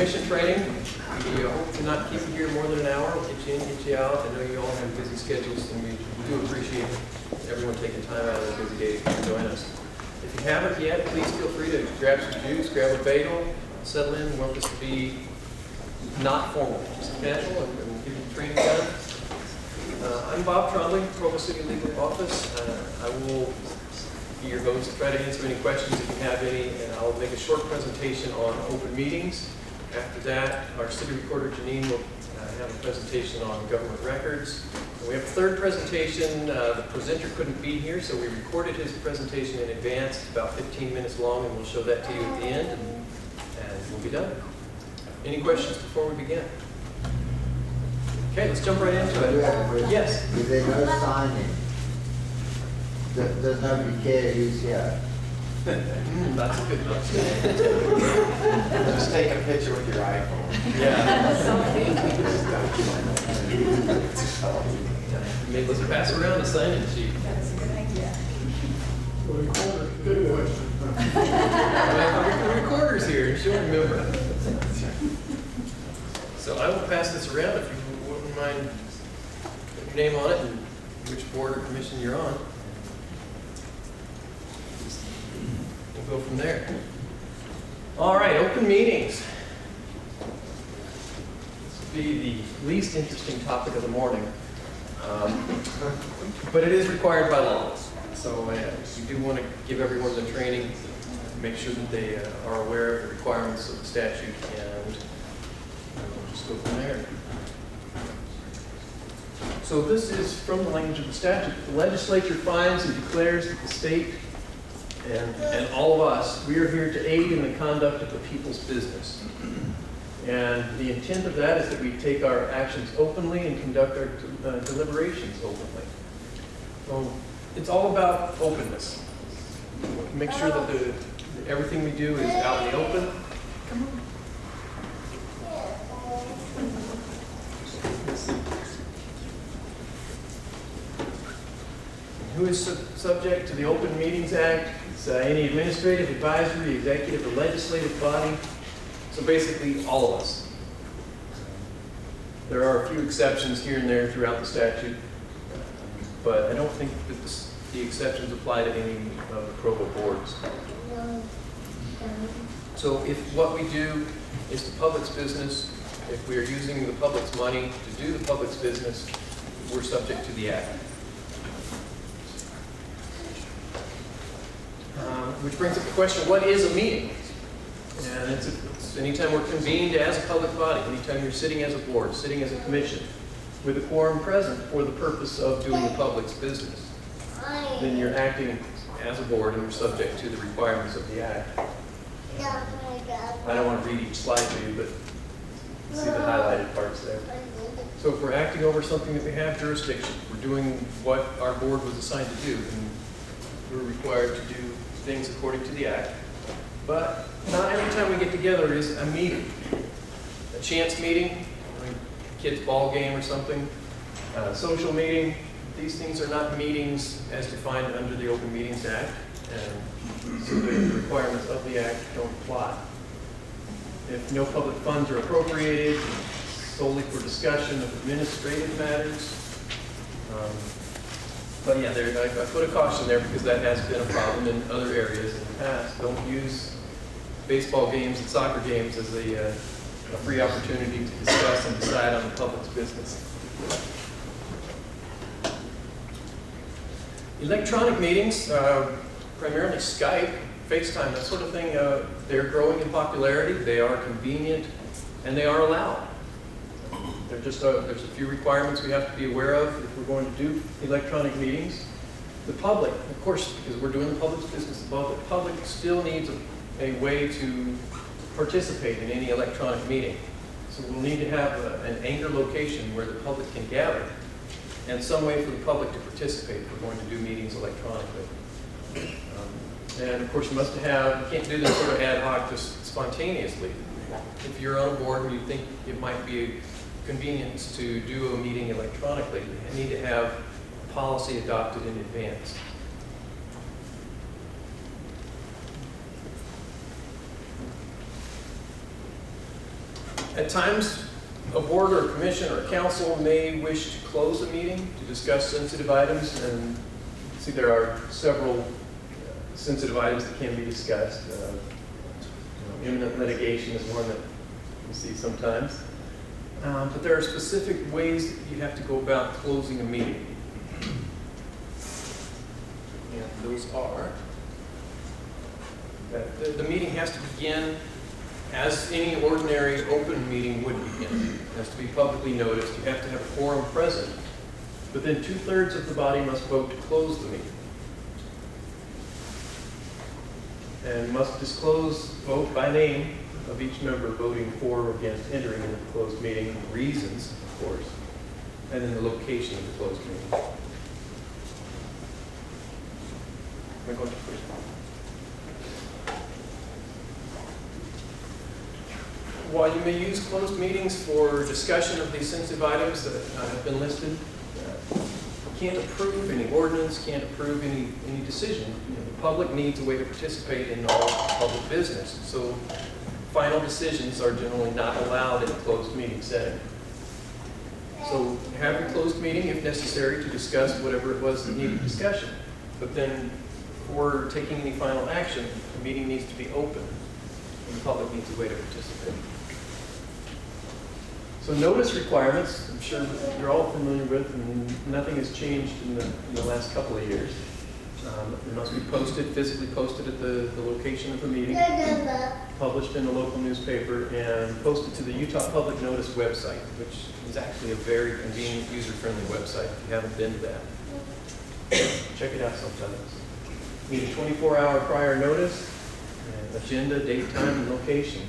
commission training. We hope to not keep you here more than an hour. We'll get you in, get you out. I know you all have busy schedules, and we do appreciate everyone taking time out of their busy day to join us. If you haven't yet, please feel free to grab some juice, grab a bagel, settle in. We want this to be not formal, just casual, and get the training done. I'm Bob Trombley, Provo City Legal Office. I will be your host to try to answer any questions if you have any, and I'll make a short presentation on open meetings. After that, our city recorder Janine will have a presentation on government records. And we have a third presentation. The presenter couldn't be here, so we recorded his presentation in advance. It's about 15 minutes long, and we'll show that to you at the end, and we'll be done. Any questions before we begin? Okay, let's jump right into it. Yes? If there's no signing, does nobody care who's here? That's a good one. Just take a picture with your iPhone. Yeah. Maybe let's pass around the sign-in sheet. That's a good idea. Good question. The recorder's here, she'll remember. So I will pass this around if you wouldn't mind putting your name on it and which board or commission you're on. We'll go from there. All right, open meetings. This will be the least interesting topic of the morning, but it is required by law. So we do want to give everyone the training, make sure that they are aware of the requirements of the statute, and we'll just go from there. So this is from the language of the statute. The legislature finds and declares that the state and all of us, we are here to aid in the conduct of the people's business. And the intent of that is that we take our actions openly and conduct our deliberations openly. So it's all about openness. Make sure that everything we do is out in the open. Come on. Who is subject to the Open Meetings Act? It's any administrative, advisory, executive, or legislative body. So basically, all of us. There are a few exceptions here and there throughout the statute, but I don't think that the exceptions apply to any of the Provo boards. So if what we do is the public's business, if we are using the public's money to do the public's business, we're subject to the act. Which brings up the question, what is a meeting? And it's anytime we're convened as a public body, anytime you're sitting as a board, sitting as a commission, with a quorum present for the purpose of doing the public's business, then you're acting as a board and you're subject to the requirements of the act. I don't want to read each slide to you, but you see the highlighted parts there. So if we're acting over something that we have jurisdiction, we're doing what our board was assigned to do, and we're required to do things according to the act. But not every time we get together is a meeting. A chance meeting, like a kid's ball game or something, a social meeting. These things are not meetings as defined under the Open Meetings Act, and so the requirements of the act don't apply. If no public funds are appropriated, solely for discussion of administrative matters. But yeah, I put a caution there because that has been a problem in other areas in the past. Don't use baseball games and soccer games as a free opportunity to discuss and decide on the public's business. Electronic meetings, primarily Skype, FaceTime, that sort of thing, they're growing in popularity. They are convenient, and they are allowed. There's a few requirements we have to be aware of if we're going to do electronic meetings. The public, of course, because we're doing the public's business, the public still needs a way to participate in any electronic meeting. So we'll need to have an anchor location where the public can gather, and some way for the public to participate if we're going to do meetings electronically. And of course, you can't do this sort of ad hoc just spontaneously. If you're on a board and you think it might be a convenience to do a meeting electronically, you need to have a policy adopted in advance. At times, a board or a commission or a council may wish to close a meeting to discuss sensitive items, and you can see there are several sensitive items that can be discussed. Imminent litigation is one that we see sometimes. But there are specific ways that you have to go about closing a meeting. And those are that the meeting has to begin as any ordinary open meeting would begin. It has to be publicly noticed. You have to have a quorum present. But then 2/3 of the body must vote to close the meeting. And must disclose, vote by name of each member voting for or against entering into the closed meeting, reasons, of course, and then the location of the closed meeting. Am I going to push? While you may use closed meetings for discussion of these sensitive items that have been listed, can't approve any ordinance, can't approve any decision. The public needs a way to participate in all public business. So final decisions are generally not allowed in a closed meeting setting. So have a closed meeting if necessary to discuss whatever it was that needed discussion. But then before taking any final action, the meeting needs to be open and the public needs a way to participate. So notice requirements, I'm sure you're all familiar with, and nothing has changed in the last couple of years. It must be posted, physically posted at the location of the meeting, published in a local newspaper, and posted to the Utah Public Notice website, which is actually a very convenient, user-friendly website if you haven't been to that. Check it out sometimes. Need a 24-hour prior notice, and agenda, date, time, and location.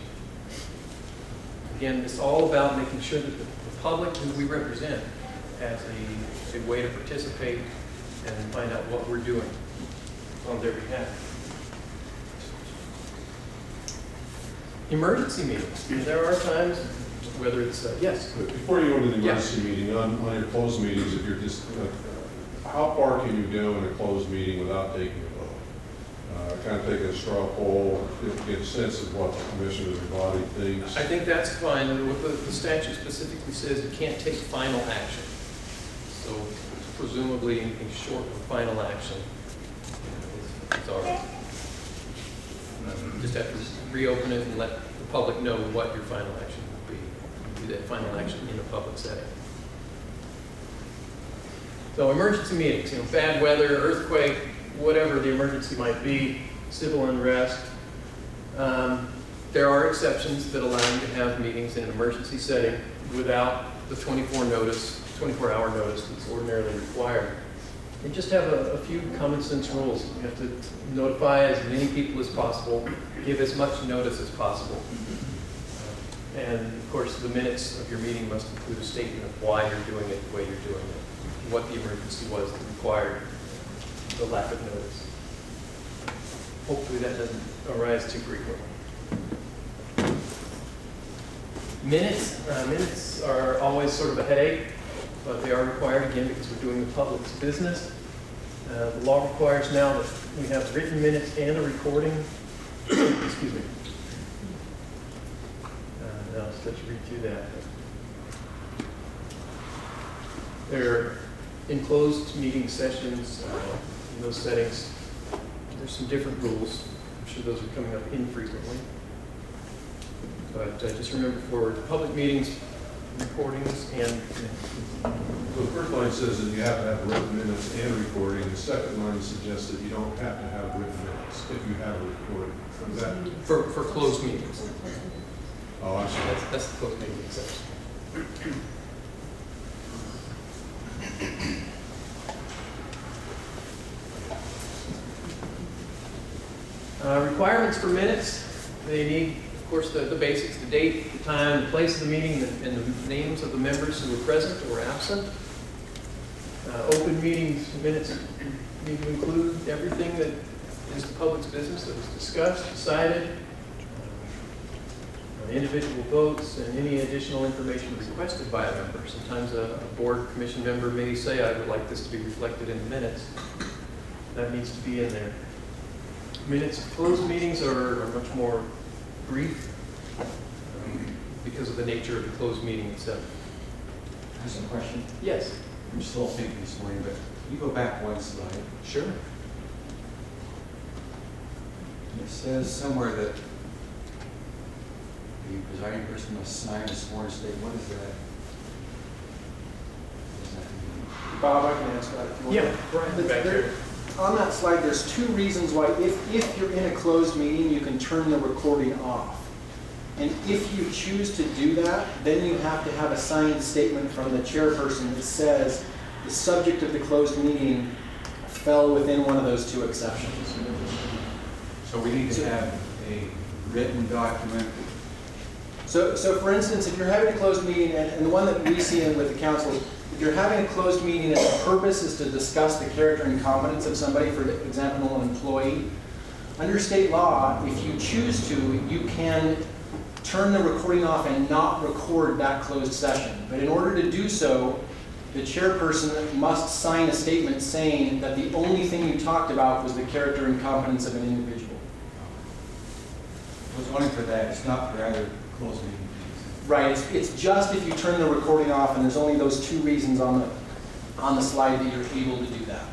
Again, it's all about making sure that the public who we represent has a way to participate and find out what we're doing on their behalf. Emergency meetings. There are times, whether it's, yes? Before you go into the emergency meeting, on your closed meetings, if you're just, how far can you go in a closed meeting without taking a vote? Kind of take a straw poll, get a sense of what the commission of the body thinks. I think that's fine. And what the statute specifically says, you can't take final action. So presumably anything short of final action is all right. You just have to reopen it and let the public know what your final action will be. Do that final action in a public setting. So emergency meetings, bad weather, earthquake, whatever the emergency might be, civil unrest. There are exceptions that allow you to have meetings in an emergency setting without the 24-hour notice that's ordinarily required. You just have a few common sense rules. You have to notify as many people as possible, give as much notice as possible. And of course, the minutes of your meeting must include a statement of why you're doing it the way you're doing it, what the emergency was that required the lack of notice. Hopefully that doesn't arise too frequently. Minutes are always sort of a headache, but they are required again because we're doing the public's business. The law requires now that we have written minutes and a recording. Excuse me. Now I'll just let you read through that. They're enclosed meeting sessions. In those settings, there's some different rules. I'm sure those are coming up infrequently. But just remember for public meetings, recordings, and... So the first line says that you have to have written minutes and recording. The second line suggests that you don't have to have written minutes if you have a recording. Is that... For closed meetings. Oh, I see. That's the closed meeting exception. Requirements for minutes, they need, of course, the basics, the date, the time, the place of the meeting, and the names of the members who were present or absent. Open meetings minutes need to include everything that is the public's business that was discussed, decided, individual votes, and any additional information requested by a member. Sometimes a board commission member may say, I would like this to be reflected in the minutes. That needs to be in there. Minutes of closed meetings are much more brief. because of the nature of the closed meeting itself. I have some question. Yes. I'm still thinking this morning, but can you go back one slide? Sure. It says somewhere that the presiding person must sign a sworn statement. What is that? What does that mean? Bob, I can answer that if you want. Yeah, Brian, back there. On that slide, there's two reasons why, if you're in a closed meeting, you can turn the recording off. And if you choose to do that, then you have to have a signed statement from the chairperson that says the subject of the closed meeting fell within one of those two exceptions. So we need to have a written document. So for instance, if you're having a closed meeting, and the one that we see in with the council, if you're having a closed meeting and the purpose is to discuss the character and competence of somebody, for example, an employee, under state law, if you choose to, you can turn the recording off and not record that closed session. But in order to do so, the chairperson must sign a statement saying that the only thing you talked about was the character and competence of an individual. It was only for that. It's not for other closed meetings. Right, it's just if you turn the recording off, and there's only those two reasons on the slide that you're able to do that.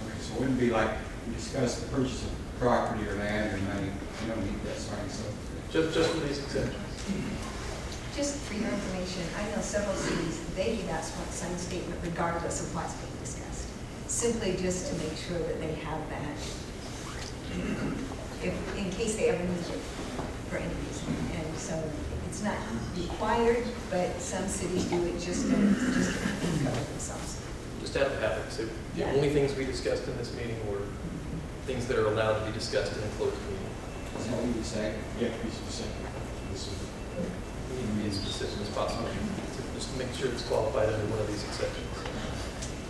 Okay, so it wouldn't be like we discussed the purchase of property or land or money. You don't need that signed, so. Just for these exceptions. Just for your information, I know several cities, they do not sign a statement regardless of what's being discussed. Simply just to make sure that they have that, in case they ever need it for any reason. And so it's not required, but some cities do it just to cover themselves. Just out of habit. So the Yeah. only things we discussed in this meeting were things that are allowed to be discussed in a closed meeting. Is that what you say? Yeah, be specific. We need to be as specific as possible, just to make sure it's qualified under one of these exceptions.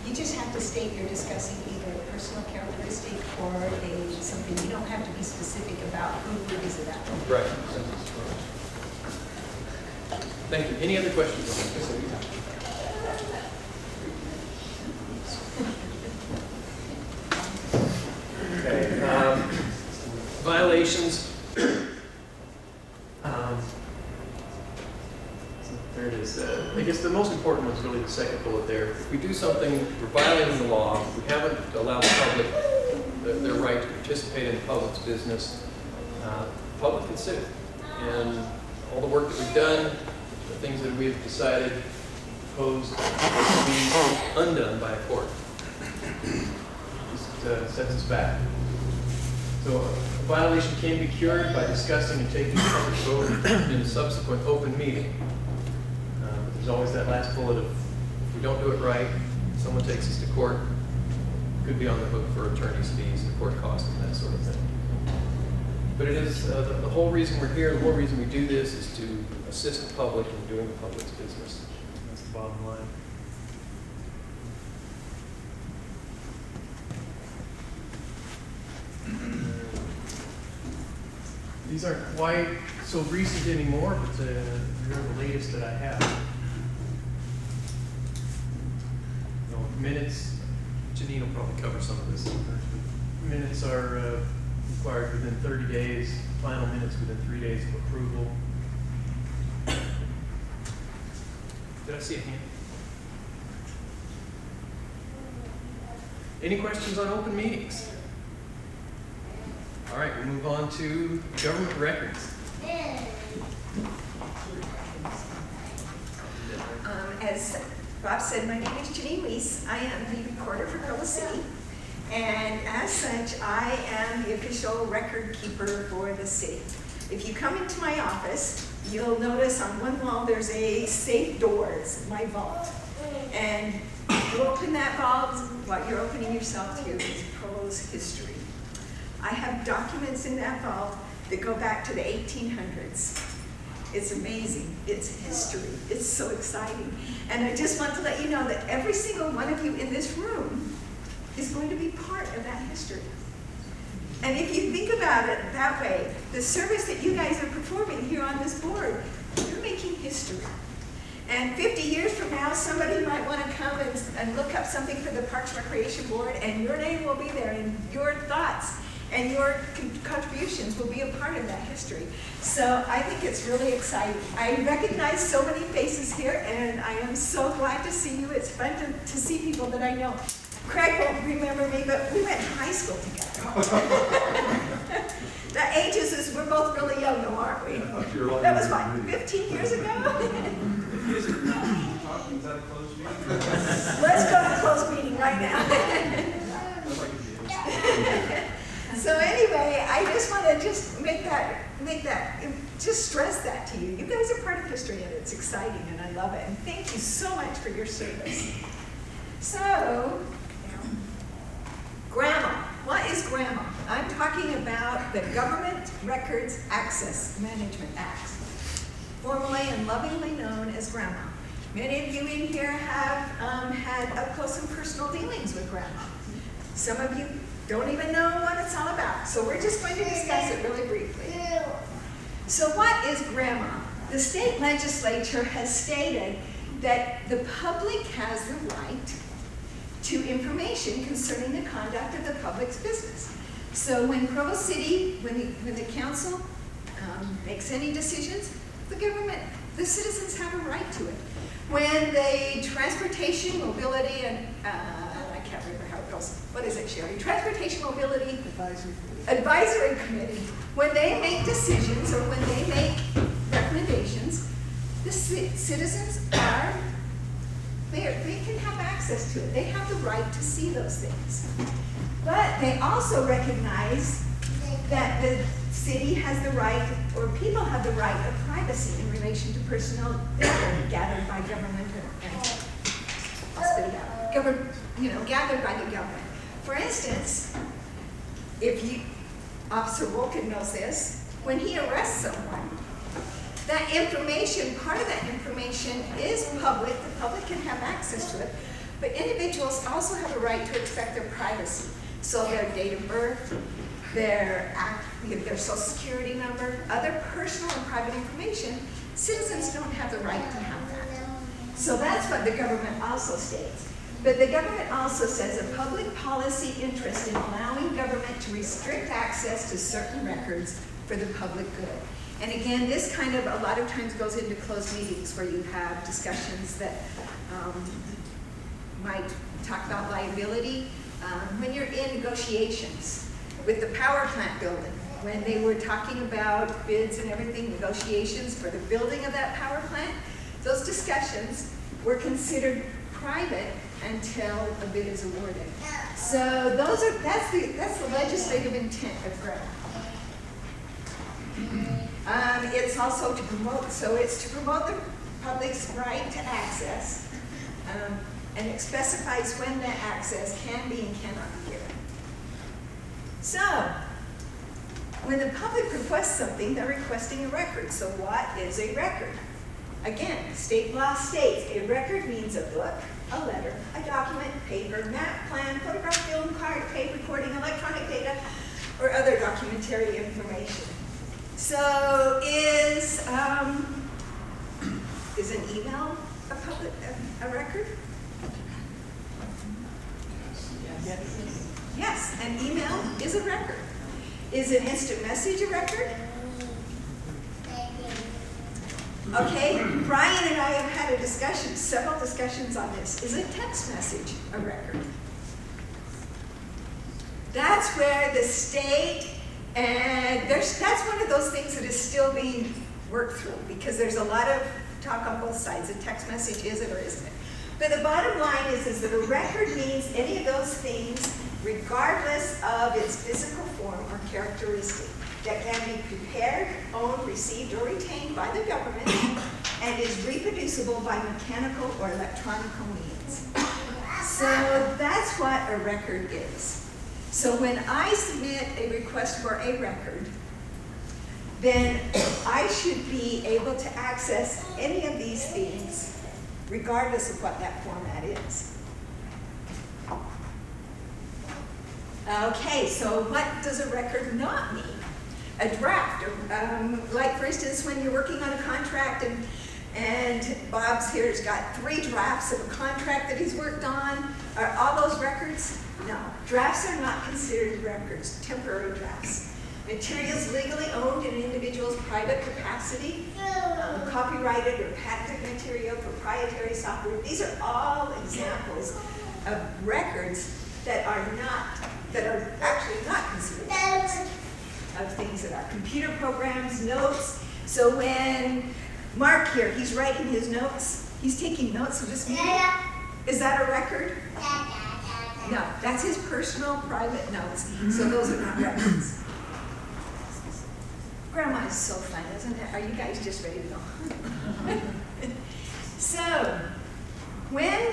You just have to state you're discussing either a personal characteristic or something. You don't have to be specific about who it is about. Right. Thank you. Any other questions? Okay. Violations. There it is. I guess the most important one is really the second bullet there. If we do something, we're violating the law, we haven't allowed the public their right to participate in the public's business, the public can sue. And all the work that we've done, the things that we have decided, proposed, to be undone by a court. Just sets us back. So a violation can be cured by discussing and taking a public vote in a subsequent open meeting. But there's always that last bullet of, if we don't do it right, someone takes us to court, could be on the hook for attorney's fees and court costs and that sort of thing. But it is, the whole reason we're here, the whole reason we do this is to assist the public in doing the public's business. That's the bottom line. These aren't quite so recent anymore, but they're the latest that I have. No, minutes, Janine will probably cover some of this. Minutes are required within 30 days, final minutes within 3 days of approval. Did I see a hand? Any questions on open meetings? All right, we'll move on to government records. As Bob said, my name is Janine Weiss. I am the recorder for Provo City. And as such, I am the official record keeper for the city. If you come into my office, you'll notice on one wall there's a safe door. It's my vault. And you open that vault, what you're opening yourself to is Provo's history. I have documents in that vault that go back to the 1800s. It's amazing. It's history. It's so exciting. And I just want to let you know that every single one of you in this room is going to be part of that history. And if you think about it that way, the service that you guys are performing here on this board, you're making history. And 50 years from now, somebody might want to come and look up something for the Parks Recreation Board, and your name will be there, and your thoughts and your contributions will be a part of that history. So I think it's really exciting. I recognize so many faces here, and I am so glad to see you. It's fun to see people that I know. Craig won't remember me, but we went to high school together. The ages is, we're both really young though, aren't we? That was what, 15 years ago? Let's go to closed meeting right now. So anyway, I just want to just make that, just stress that to you. You guys are part of history and it's exciting and I love it. And thank you so much for your service. So, GRAMA. What is GRAMA? I'm talking about the Government Records Access Management Act, formerly and lovingly known as GRAMA. Many of you in here have had up close and personal dealings with GRAMA. Some of you don't even know what it's all about, so we're just going to discuss it really briefly. So what is GRAMA? The state legislature has stated that the public has the right to information concerning the conduct of the public's business. So when Provo City, when the council makes any decisions, the citizens have a right to it. When the transportation, mobility, and I can't remember how it goes. What is it, Sherry? Transportation, mobility, advisory committee. When they make decisions or when they make recommendations, the citizens are they can have access to it. They have the right to see those things. But they also recognize that the city has the right, or people have the right of privacy in relation to personal data gathered by government and I'll spit it out. Gathered by the government. For instance, Officer Wolken knows this, when he arrests someone, that information, part of that information is public. The public can have access to it, but individuals also have a right to expect their privacy. So their date of birth, their social security number, other personal and private information, citizens don't have the right to have that. So that's what the government also states. But the government also says a public policy interest in allowing government to restrict access to certain records for the public good. And again, this kind of a lot of times goes into closed meetings where you have discussions that might talk about liability. When you're in negotiations with the power plant building, when they were talking about bids and everything, negotiations for the building of that power plant, those discussions were considered private until a bid is awarded. So that's the legislative intent of GRAMA. It's also to promote, it's to promote the public's right to access, and it specifies when that access can be and cannot be given. So, when the public requests something, they're requesting a record. So what is a record? Again, state law states a record means a book, a letter, a document, paper, map, plan, photograph, film, card, tape recording, electronic data, or other documentary information. So is an email a record? Yes, an email is a record. Is an instant message a record? Okay, Brian and I have had a discussion, several discussions on this. Is a text message a record? That's where the state, and that's one of those things that is still being worked through because there's a lot of talk on both sides. A text message, is it or isn't it? But the bottom line is that a record means any of those things regardless of its physical form or characteristic that can be prepared, owned, received, or retained by the government and is reproducible by mechanical or electronic means. So that's what a record is. So when I submit a request for a record, then I should be able to access any of these things regardless of what that format is. Okay, so what does a record not mean? A draft, like for instance, when you're working on a contract and And Bob's here's got 3 drafts of a contract that he's worked on. Are all those records? No. Drafts are not considered records, temporary drafts. Materials legally owned in an individual's private capacity, copyrighted or patented material, proprietary software. These are all examples of records that are actually not considered records, of things that are computer programs, notes. So when Mark here, he's writing his notes, he's taking notes of this meeting. Is that a record? No, that's his personal private notes. So those are not records. Grandma is so fun, isn't it? Are you guys just ready to go? So, when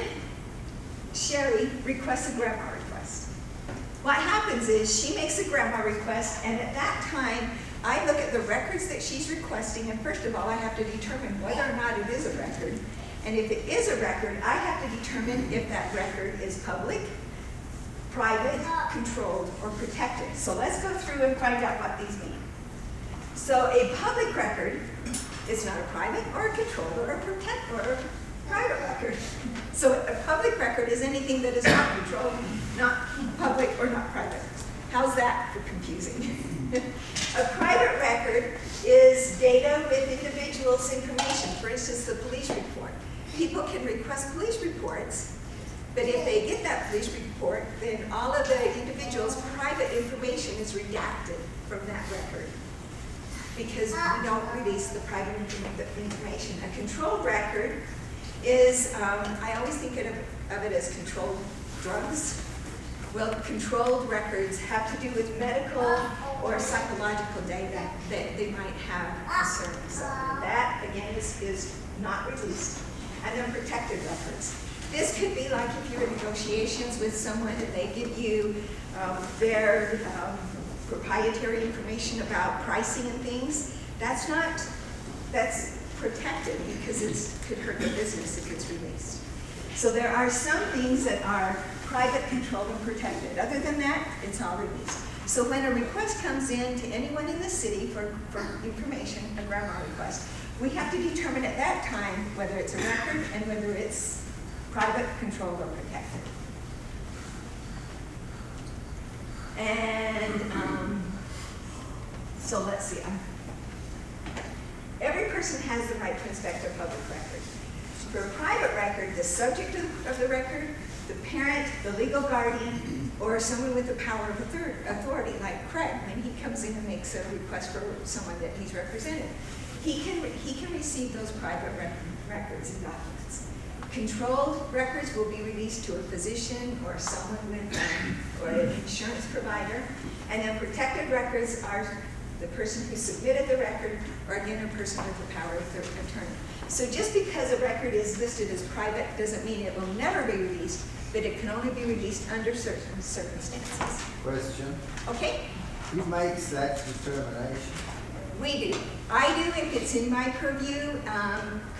Sherry requests a grandma request, what happens is she makes a grandma request, and at that time, I look at the records that she's requesting, and first of all, I have to determine whether or not it is a record. And if it is a record, I have to determine if that record is public, private, controlled, or protected. So let's go through and find out what these mean. So a public record is not a private or a controlled or a protected or a private record. So a public record is anything that is not controlled, not public, or not private. How's that for confusing? A private record is data with individuals' information. For instance, the police report. People can request police reports, but if they get that police report, then all of the individual's private information is redacted from that record, because we don't release the private information. A controlled record is, I always think of it as controlled drugs. Well, controlled records have to do with medical or psychological data that they might have concerns. So that, again, is not released. And then protected records. This could be like if you're in negotiations with someone and they give you their proprietary information about pricing and things. That's protected because it could hurt the business if it's released. So there are some things that are private, controlled, and protected. Other than that, it's all released. So when a request comes in to anyone in the city for information, a grandma request, we have to determine at that time whether it's a record and whether it's private, controlled, or protected. And so let's see. Every person has the right to inspect a public record. For a private record, the subject of the record, the parent, the legal guardian, or someone with the power of authority, like Craig, when he comes in and makes a request for someone that he's represented, he can receive those private records and documents. Controlled records will be released to a physician or someone with, or an insurance provider. And then protected records are the person who submitted the record, or again, a person with the power of attorney. So just because a record is listed as private doesn't mean it will never be released, but it can only be released under certain circumstances. Question. Okay? Who makes that determination? We do. I do if it's in my purview.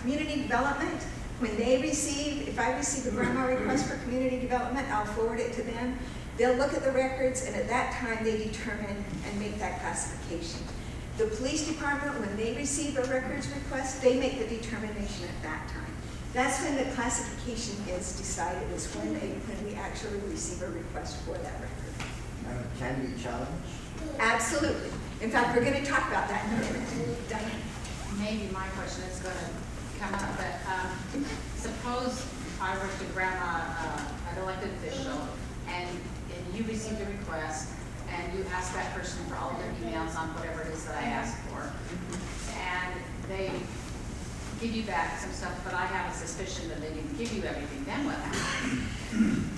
Community development, when they receive, if I receive a grandma request for community development, I'll forward it to them. They'll look at the records, and at that time they determine and make that classification. The police department, when they receive a records request, they make the determination at that time. That's when the classification is decided, is when we actually receive a request for that record. And can be challenged? Absolutely. In fact, we're going to talk about that in a minute. Diane. Maybe my question is going to come up, but suppose I worked with grandma, an elected official, and you received a request, and you asked that person for all their emails on whatever it is that I asked for, and they give you back some stuff, but I have a suspicion that they didn't give you everything. Then what happens?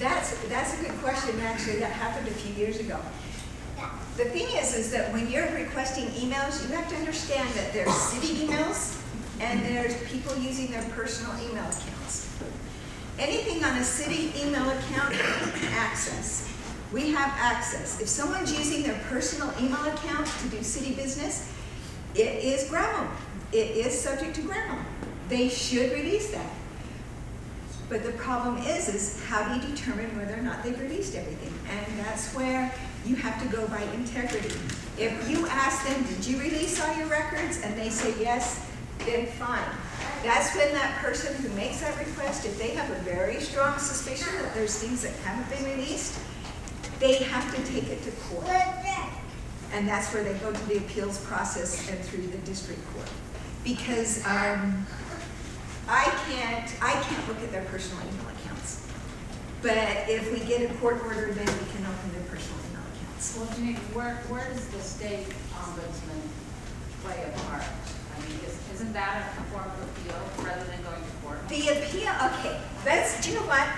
That's a good question. Actually, that happened a few years ago. The thing is that when you're requesting emails, you have to understand that there's city emails and there's people using their personal email accounts. Anything on a city email account, access. We have access. If someone's using their personal email account to do city business, it is GRAMA. It is subject to GRAMA. They should release that. But the problem is how do you determine whether or not they've released everything? And that's where you have to go by integrity. If you ask them, did you release all your records? And they say yes, then fine. That's when that person who makes that request, if they have a very strong suspicion that there's things that haven't been released, they have to take it to court. And that's where they go to the appeals process and through the district court. Because I can't look at their personal email accounts. But if we get a court order, then we can open their personal email accounts. Well, Janine, where does the state ombudsman play a part? I mean, isn't that a form of appeal rather than going to court? The appeal, okay, do you know what?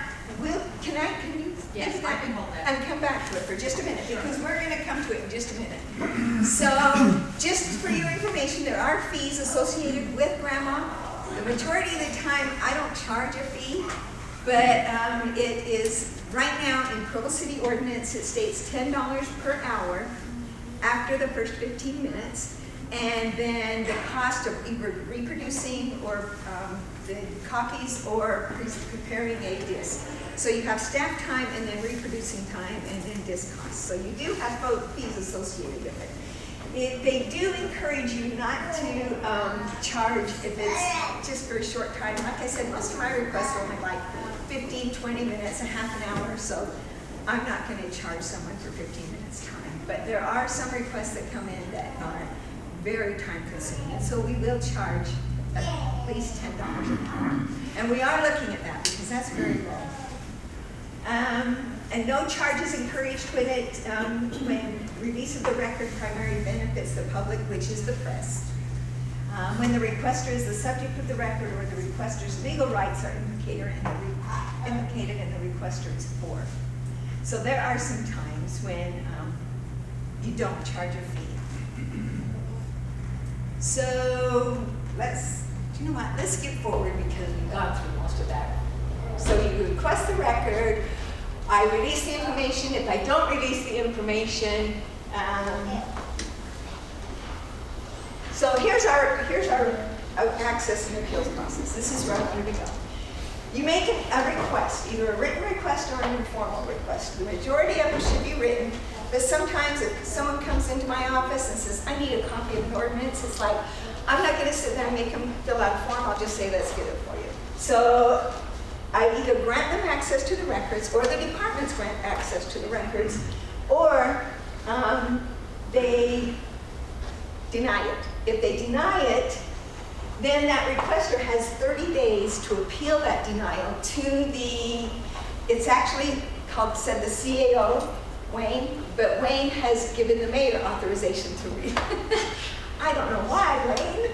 Can you? Yes, do that? I can hold that. And come back to it for just a minute, because we're gonna come to it in just a minute. So, just for your information, there are fees associated with GRAMA. The majority of the time, I don't charge a fee, but it is, right now in Provo City ordinance, it states $10 per hour after the first 15 minutes. And then the cost of either reproducing or the copies or preparing a disc. So you have staff time and then reproducing time and then disc costs. So you do have both fees associated with it. They do encourage you not to charge if it's just for a short time. Like I said, most of my requests are only like 15, 20 minutes, a half an hour. So I'm not going to charge someone for 15 minutes time. But there are some requests that come in that are very time consuming. So we will charge at least $10 an hour. And we are looking at that because that's very low. And no charges encouraged when release of the record primarily benefits the public, which is the press. When the requester is the subject of the record or the requester's legal rights are implicated and the requester is poor. So there are some times when you don't charge a fee. So you know what, let's skip forward because we've gone through most of that. So you request the record, I release the information. If I don't release the information, so here's our access and appeals process. This is where I'm going to go. You make a request, either a written request or an informal request. The majority of them should be written, but sometimes if someone comes into my office and says, I need a copy of an ordinance, it's like, I'm not going to sit there and make them fill out a form. I'll just say, let's get it for you. So I either grant them access to the records, or the departments grant access to the records, or they deny it. If they deny it, then that requester has 30 days to appeal that denial to the, it's actually said the CAO, Wayne, but Wayne has given the mayor authorization to read. I don't know why, Wayne.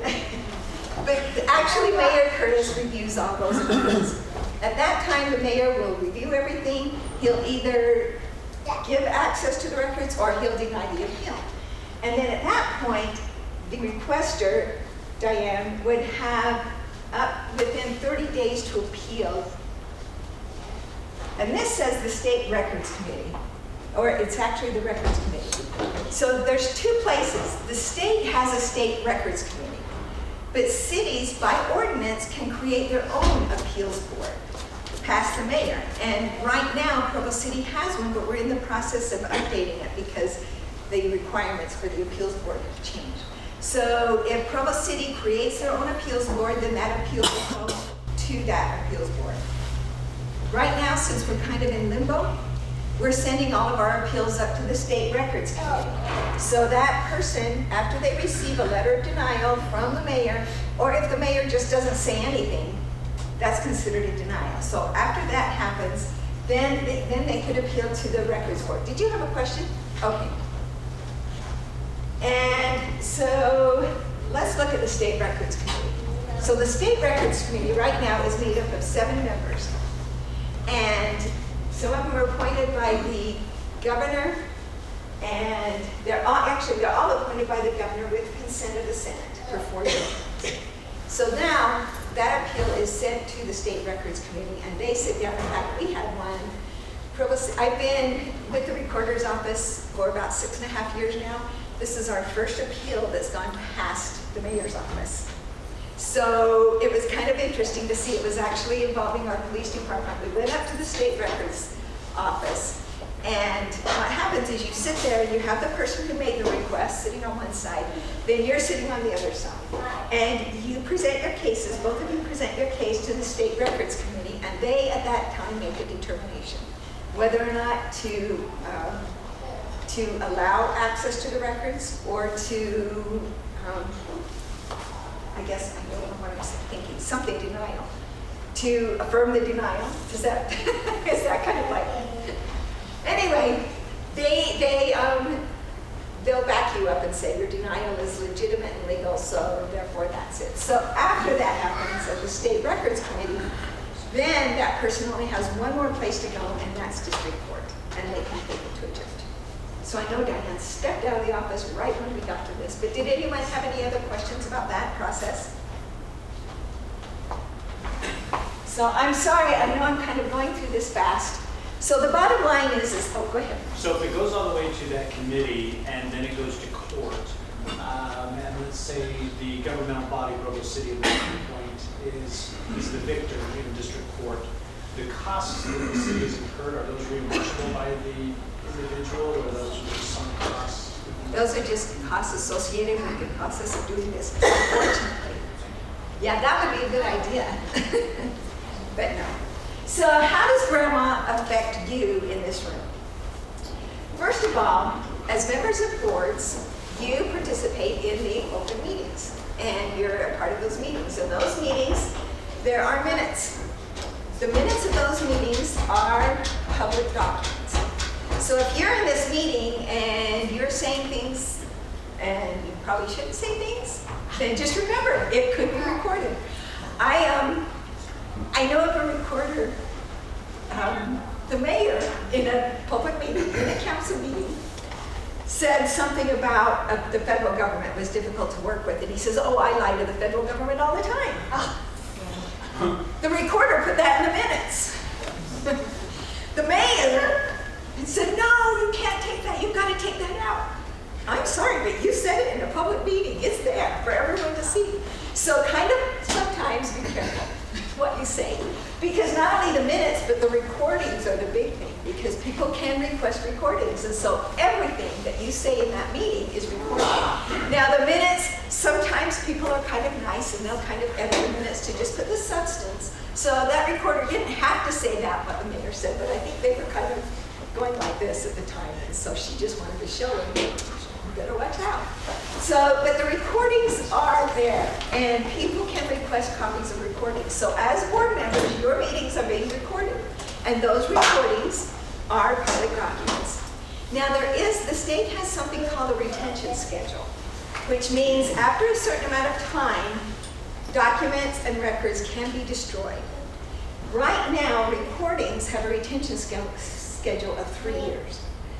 But actually Mayor Curtis reviews all those appeals. At that time, the mayor will review everything. He'll either give access to the records or he'll deny the appeal. And then at that point, the requester, Diane, would have up within 30 days to appeal. And this says the State Records Committee, or it's actually the Records Committee. So there's two places. The state has a State Records Committee, but cities, by ordinance, can create their own appeals board past the mayor. And right now, Provo City has one, but we're in the process of updating it because the requirements for the appeals board have changed. So if Provo City creates their own appeals board, then that appeal will go to that appeals board. Right now, since we're kind of in limbo, we're sending all of our appeals up to the State Records Committee. So that person, after they receive a letter of denial from the mayor, or if the mayor just doesn't say anything, that's considered a denial. So after that happens, then they could appeal to the records board. Did you have a question? Okay. And so let's look at the State Records Committee. So the State Records Committee right now is made up of 7 members. And some of them are appointed by the governor, and they're all appointed by the governor with consent of the Senate for 4 years. So now that appeal is sent to the State Records Committee, and they sit down. In fact, we had one. I've been with the recorder's office for about 6.5 years now. This is our first appeal that's gone past the mayor's office. So it was kind of interesting to see. It was actually involving our police department. We went up to the State Records office, And what happens is you sit there and you have the person who made the request sitting on one side, then you're sitting on the other side. And you present your cases, both of you present your case to the State Records Committee, and they at that time make a determination whether or not to allow access to the records or to, I guess I don't know what I'm thinking, something denial, to affirm the denial. Is that, is that kind of like, anyway, they'll back you up and say your denial is legitimate and legal, so therefore that's it. So after that happens at the State Records Committee, then that person only has one more place to go, and that's district court, and they can take it to a judge. So I know Diane stepped out of the office right when we got to this, but did anyone have any other questions about that process? So I'm sorry, I know I'm kind of going through this fast. So the bottom line is oh, go ahead. So if it goes all the way to that committee and then it goes to court, and let's say the governmental body, Provo City at this point, is the victor in district court, the costs that the city has incurred, are those reimbursable by the individual, or those are just some costs? Those are just costs associated with the process of doing this, unfortunately. Yeah, that would be a good idea, but no. So how does GRAMA affect you in this room? First of all, as members of boards, you participate in the open meetings, and you're a part of those meetings. In those meetings, there are minutes. The minutes of those meetings are public documents. So if you're in this meeting and you're saying things and you probably shouldn't say things, then just remember, it could be recorded. I know of a recorder, the mayor in a public meeting, in a council meeting, said something about the federal government was difficult to work with, and he says, oh, I lie to the federal government all the time. The recorder put that in the minutes. The mayor said, no, you can't take that, you've got to take that out. I'm sorry, but you said it in a public meeting. It's there for everyone to see. So kind of sometimes be careful what you say. Because not only the minutes, but the recordings are the big thing. Because people can request recordings. And so everything that you say in that meeting is recorded. Now the minutes, sometimes people are kind of nice and they'll kind of edit the minutes to just put the substance. So that recorder didn't have to say that, what the mayor said, but I think they were kind of going like this at the time. And so she just wanted to show them, you better watch out. So, but the recordings are there, and people can request copies of recordings. So as board members, your meetings are being recorded, and those recordings are public documents. Now the state has something called a retention schedule, which means after a certain amount of time, documents and records can be destroyed. Right now, recordings have a retention schedule of 3 years.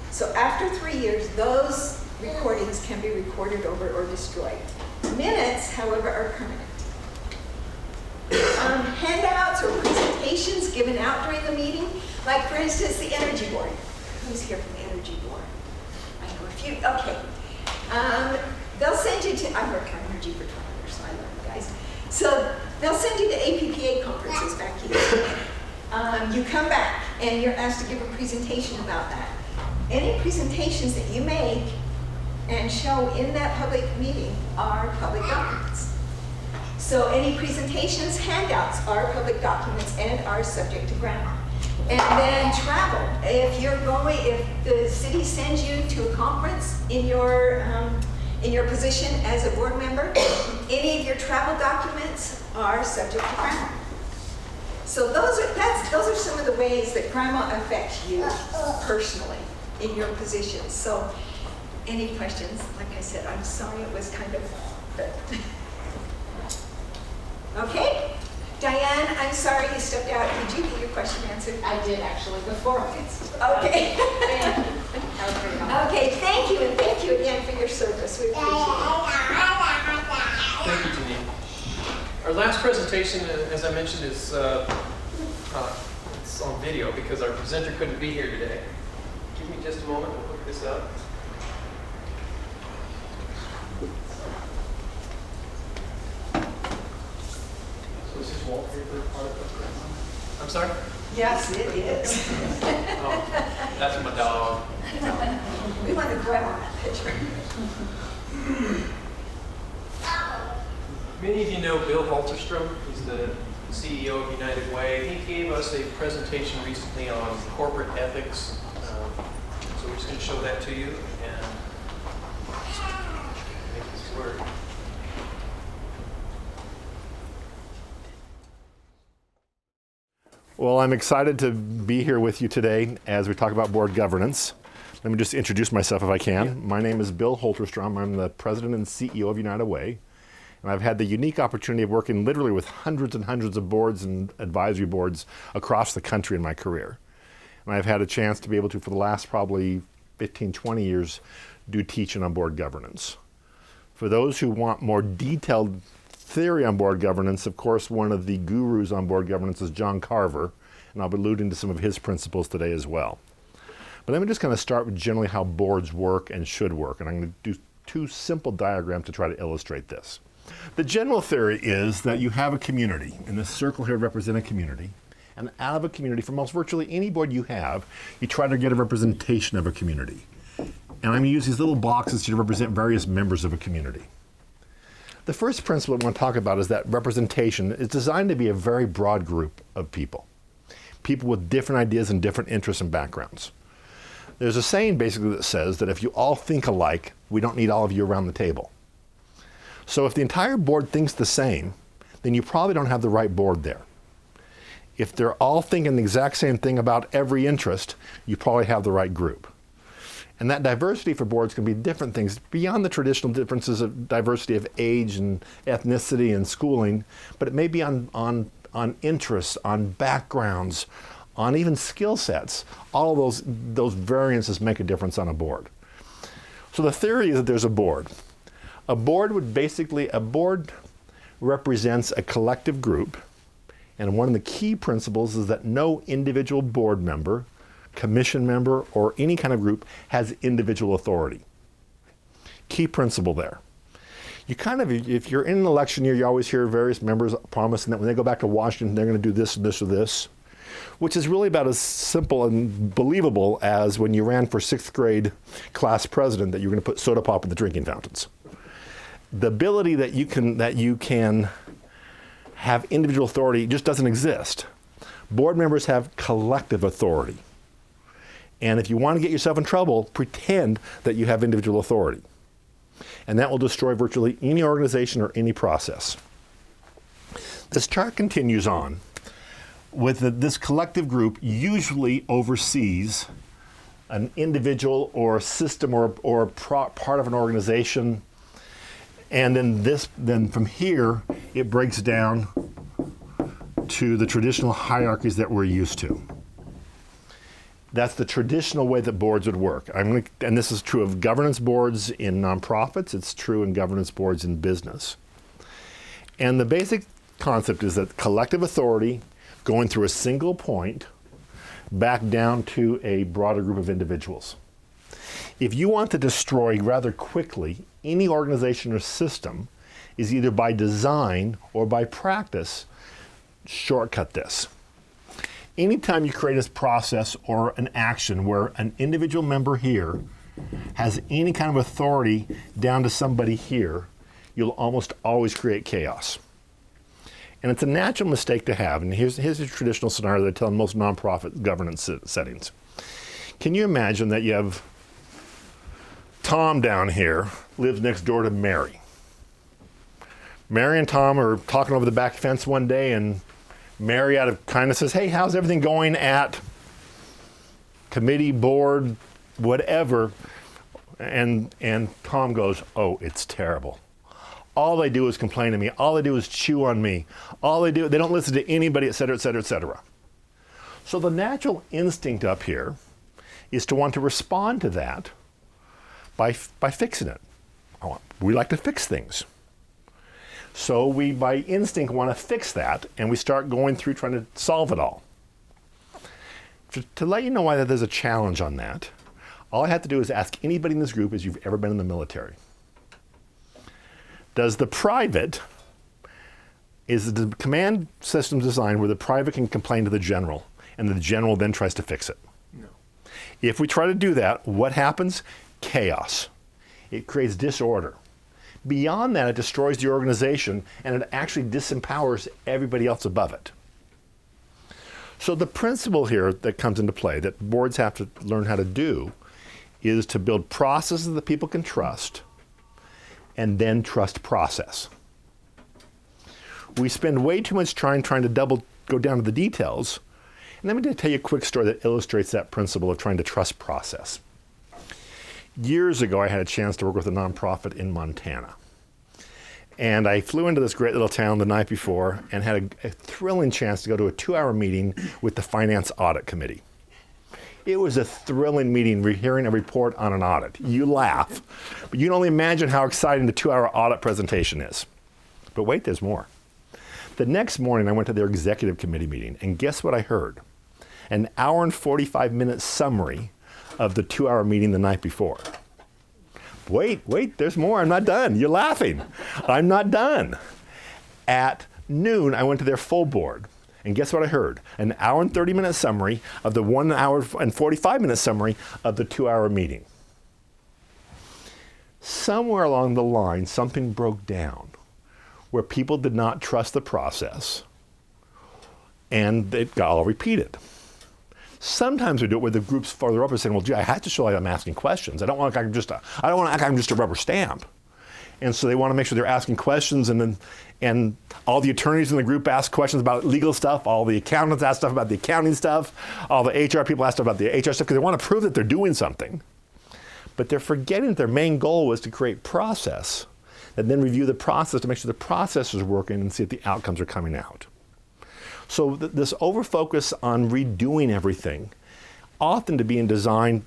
So after 3 years, those recordings can be recorded over or destroyed. Minutes, however, are permanent. Handouts or presentations given out during the meeting, like for instance, the Energy Board. Who's here from the Energy Board? I know a few, okay. They'll send you to, I worked on energy for 20 years, so I know you guys. So they'll send you to APPA conferences back here. You come back and you're asked to give a presentation about that. Any presentations that you make and show in that public meeting are public documents. So any presentations, handouts are public documents and are subject to GRAMA. And then travel. If the city sends you to a conference in your position as a board member, any of your travel documents are subject to GRAMA. So those are some of the ways that GRAMA affects you personally in your position. So any questions? Like I said, I'm sorry it was kind of, but okay. Diane, I'm sorry you stepped out. Did you get your question answered? I did actually before I answered. Okay. Thank you. That was very helpful. Okay, thank you, and thank you again for your service. We appreciate it. Thank you, Janine. Our last presentation, as I mentioned, is it's on video because our presenter couldn't be here today. Give me just a moment, we'll hook this up. So is this wallpaper part of the program? I'm sorry? Yes, it is. Oh. That's my dog. We want to grab on that picture. Many of you know Bill Halterstrom. He's the CEO of United Way. He gave us a presentation recently on corporate ethics. So we're just going to show that to you and make this work. Well, I'm excited to be here with you today as we talk about board governance. Let me just introduce myself if I can. Yeah. My name is Bill Halterstrom. I'm the president and CEO of United Way. And I've had the unique opportunity of working literally with hundreds and hundreds of boards and advisory boards across the country in my career. And I've had a chance to be able to, for the last probably 15, 20 years, do teaching on board governance. For those who want more detailed theory on board governance, of course, one of the gurus on board governance is John Carver, and I'll be alluding to some of his principles today as well. But let me just kind of start with generally how boards work and should work, and I'm going to do two simple diagrams to try to illustrate this. The general theory is that you have a community, and this circle here represents a community, and out of a community, for most virtually any board you have, you try to get a representation of a community. And I'm going to use these little boxes to represent various members of a community. The first principle I want to talk about is that representation is designed to be a very broad group of people. People with different ideas and different interests and backgrounds. There's a saying basically that says that if you all think alike, we don't need all of you around the table. So if the entire board thinks the same, then you probably don't have the right board there. If they're all thinking the exact same thing about every interest, you probably have the right group. And that diversity for boards can be different things beyond the traditional differences of diversity of age and ethnicity and schooling, but it may be on interests, on backgrounds, on even skill sets. All of those variances make a difference on a board. So the theory is that there's a board. A board represents a collective group, and one of the key principles is that no individual board member, commission member, or any kind of group has individual authority. Key principle there. You kind of, if you're in an election year, you always hear various members promising that when they go back to Washington, they're going to do this and this or this, which is really about as simple and believable as when you ran for 6th grade class president that you're going to put soda pop in the drinking fountains. The ability that you can have individual authority just doesn't exist. Board members have collective authority. And if you want to get yourself in trouble, pretend that you have individual authority. And that will destroy virtually any organization or any process. This chart continues on with this collective group usually oversees an individual or a system or part of an organization. And then from here, it breaks down to the traditional hierarchies that we're used to. That's the traditional way that boards would work. And this is true of governance boards in nonprofits. It's true in governance boards in business. And the basic concept is that collective authority going through a single point back down to a broader group of individuals. If you want to destroy rather quickly any organization or system, is either by design or by practice, shortcut this. Anytime you create a process or an action where an individual member here has any kind of authority down to somebody here, you'll almost always create chaos. And it's a natural mistake to have. And here's a traditional scenario that I tell in most nonprofit governance settings. Can you imagine that you have Tom down here, lives next door to Mary. Mary and Tom are talking over the back fence one day, and Mary, out of kindness, says, "Hey, how's everything going at committee, board, whatever?" And Tom goes, "Oh, it's terrible. All they do is complain to me. All they do is chew on me. They don't listen to anybody, et cetera, et cetera, et cetera." So the natural instinct up here is to want to respond to that by fixing it. We like to fix things. So we, by instinct, want to fix that, and we start going through trying to solve it all. To let you know why there's a challenge on that, all I have to do is ask anybody in this group if you've ever been in the military. Is the command system designed where the private can complain to the general, and the general then tries to fix it? No. If we try to do that, what happens? Chaos. It creates disorder. Beyond that, it destroys the organization, and it actually disempowers everybody else above it. So the principle here that comes into play that boards have to learn how to do is to build processes that people can trust, and then trust process. We spend way too much time trying to go down to the details. And let me tell you a quick story that illustrates that principle of trying to trust process. Years ago, I had a chance to work with a nonprofit in Montana. And I flew into this great little town the night before and had a thrilling chance to go to a 2-hour meeting with the Finance Audit Committee. It was a thrilling meeting, hearing a report on an audit. You laugh, but you can only imagine how exciting the 2-hour audit presentation is. But wait, there's more. The next morning, I went to their executive committee meeting, and guess what I heard? An hour and 45-minute summary of the 2-hour meeting the night before. Wait, there's more. I'm not done. You're laughing. I'm not done. At noon, I went to their full board. And guess what I heard? An hour and 30-minute summary of the 1 hour and 45-minute summary of the 2-hour meeting. Somewhere along the line, something broke down where people did not trust the process, and it got all repeated. Sometimes we do it where the groups farther up are saying, well, gee, I have to show like I'm asking questions. I don't want to act like I'm just a rubber stamp. And so they want to make sure they're asking questions, and all the attorneys in the group ask questions about legal stuff, all the accountants ask stuff about the accounting stuff, all the HR people ask stuff about the HR stuff, because they want to prove that they're doing something. But they're forgetting that their main goal was to create process, and then review the process to make sure the process is working and see if the outcomes are coming out. So this over-focus on redoing everything, often to be in design,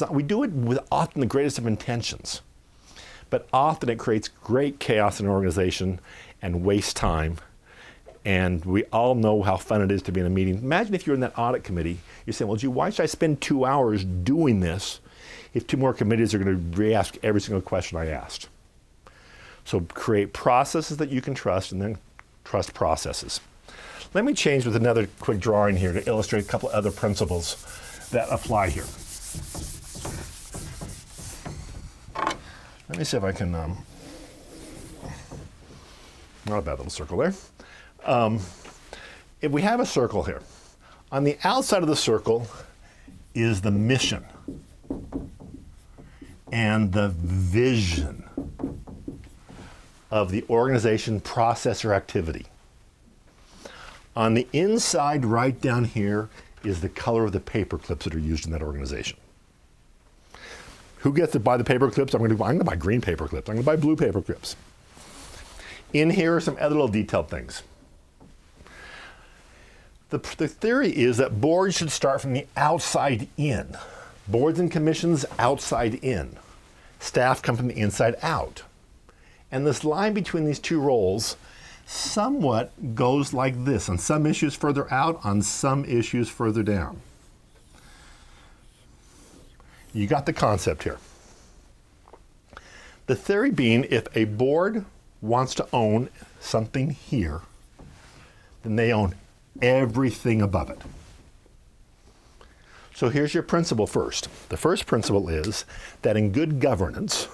we do it with often the greatest of intentions. But often it creates great chaos in an organization and wastes time. And we all know how fun it is to be in a meeting. Imagine if you're in that audit committee, you're saying, well, gee, why should I spend 2 hours doing this if 2 more committees are going to re-ask every single question I asked? So create processes that you can trust, and then trust processes. Let me change with another quick drawing here to illustrate a couple of other principles that apply here. Let me see if I can, not a bad little circle there. If we have a circle here, on the outside of the circle is the mission and the vision of the organization, process, or activity. On the inside, right down here, is the color of the paper clips that are used in that organization. Who gets to buy the paper clips? I'm going to buy green paper clips. I'm going to buy blue paper clips. In here are some other little detailed things. The theory is that boards should start from the outside in. Boards and commissions, outside in. Staff come from the inside out. And this line between these two roles somewhat goes like this. On some issues further out, on some issues further down. You got the concept here. The theory being, if a board wants to own something here, then they own everything above it. So here's your principle first. The first principle is that in good governance,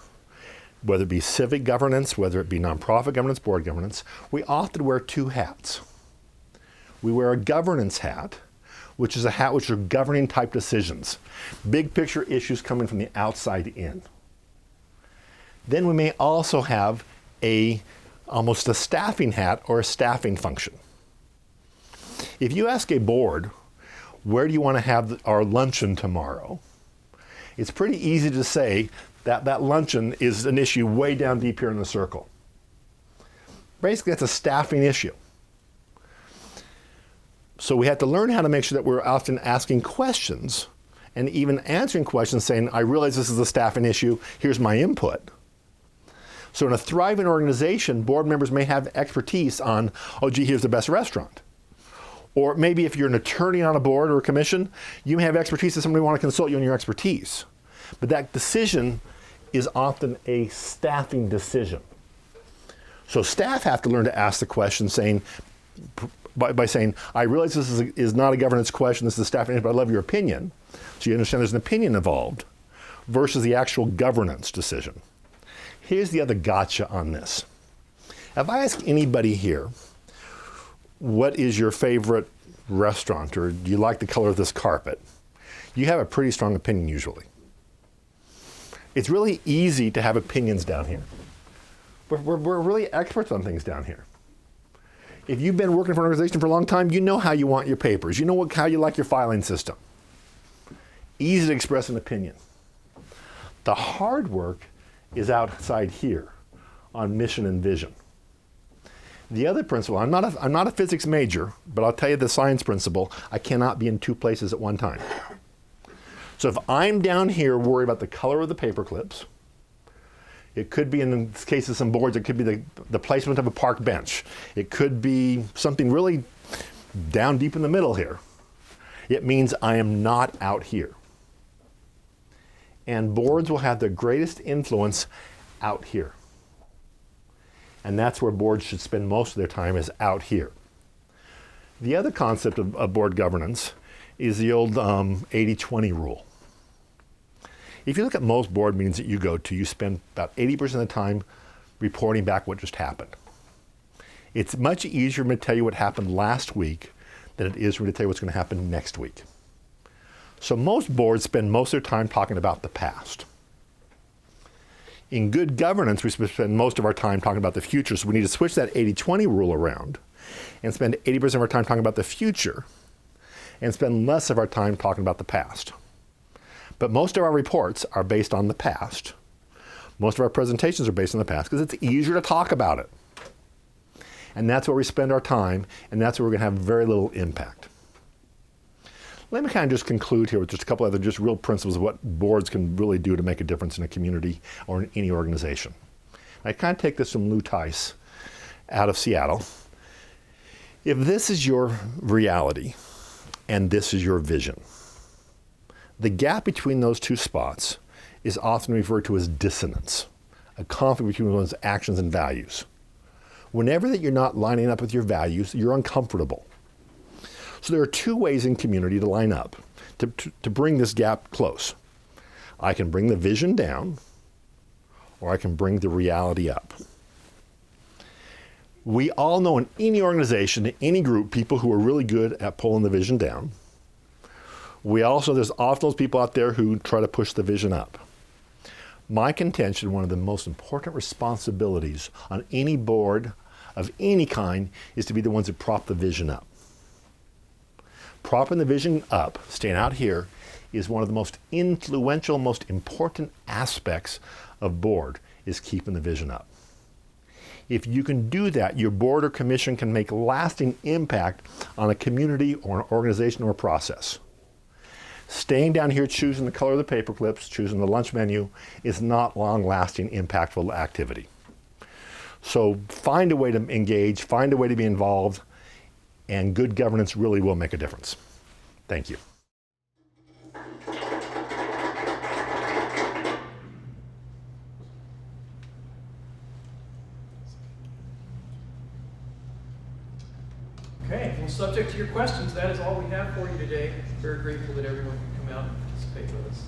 whether it be civic governance, whether it be nonprofit governance, board governance, we often wear 2 hats. We wear a governance hat, which is a hat which are governing type decisions. Big picture issues coming from the outside in. Then we may also have almost a staffing hat or a staffing function. If you ask a board, where do you want to have our luncheon tomorrow? It's pretty easy to say that luncheon is an issue way down deep here in the circle. Basically, that's a staffing issue. So we have to learn how to make sure that we're often asking questions and even answering questions saying, I realize this is a staffing issue, here's my input. So in a thriving organization, board members may have expertise on, oh gee, here's the best restaurant. Or maybe if you're an attorney on a board or a commission, you may have expertise that somebody want to consult you on your expertise. But that decision is often a staffing decision. So staff have to learn to ask the question by saying, I realize this is not a governance question, this is a staffing issue, but I love your opinion. So you understand there's an opinion involved versus the actual governance decision. Here's the other gotcha on this. If I ask anybody here, what is your favorite restaurant, or do you like the color of this carpet? You have a pretty strong opinion usually. It's really easy to have opinions down here. We're really experts on things down here. If you've been working for an organization for a long time, you know how you want your papers. You know how you like your filing system. Easy to express an opinion. The hard work is outside here on mission and vision. The other principle, I'm not a physics major, but I'll tell you the science principle, I cannot be in two places at one time. So if I'm down here worried about the color of the paper clips, it could be, in the case of some boards, it could be the placement of a park bench. It could be something really down deep in the middle here. It means I am not out here. And boards will have the greatest influence out here. And that's where boards should spend most of their time, is out here. The other concept of board governance is the old 80-20 rule. If you look at most board meetings that you go to, you spend about 80% of the time reporting back what just happened. It's much easier for me to tell you what happened last week than it is for me to tell you what's going to happen next week. So most boards spend most of their time talking about the past. In good governance, we spend most of our time talking about the future, so we need to switch that 80-20 rule around and spend 80% of our time talking about the future and spend less of our time talking about the past. But most of our reports are based on the past. Most of our presentations are based on the past because it's easier to talk about it. And that's where we spend our time, and that's where we're going to have very little impact. Let me kind of just conclude here with just a couple other just real principles of what boards can really do to make a difference in a community or in any organization. I kind of take this from Lou Tice out of Seattle. If this is your reality and this is your vision, the gap between those two spots is often referred to as dissonance, a conflict between one's actions and values. Whenever that you're not lining up with your values, you're uncomfortable. So there are two ways in community to line up, to bring this gap close. I can bring the vision down, or I can bring the reality up. We all know in any organization, in any group, people who are really good at pulling the vision down. There's often those people out there who try to push the vision up. My contention, one of the most important responsibilities on any board of any kind, is to be the ones that prop the vision up. Propping the vision up, staying out here, is one of the most influential, most important aspects of board, is keeping the vision up. If you can do that, your board or commission can make lasting impact on a community or an organization or a process. Staying down here choosing the color of the paper clips, choosing the lunch menu, is not long-lasting, impactful activity. So find a way to engage, find a way to be involved, and good governance really will make a difference. Thank you. Okay, well, subject to your questions, that is all we have for you today. Very grateful that everyone could come out and participate with us.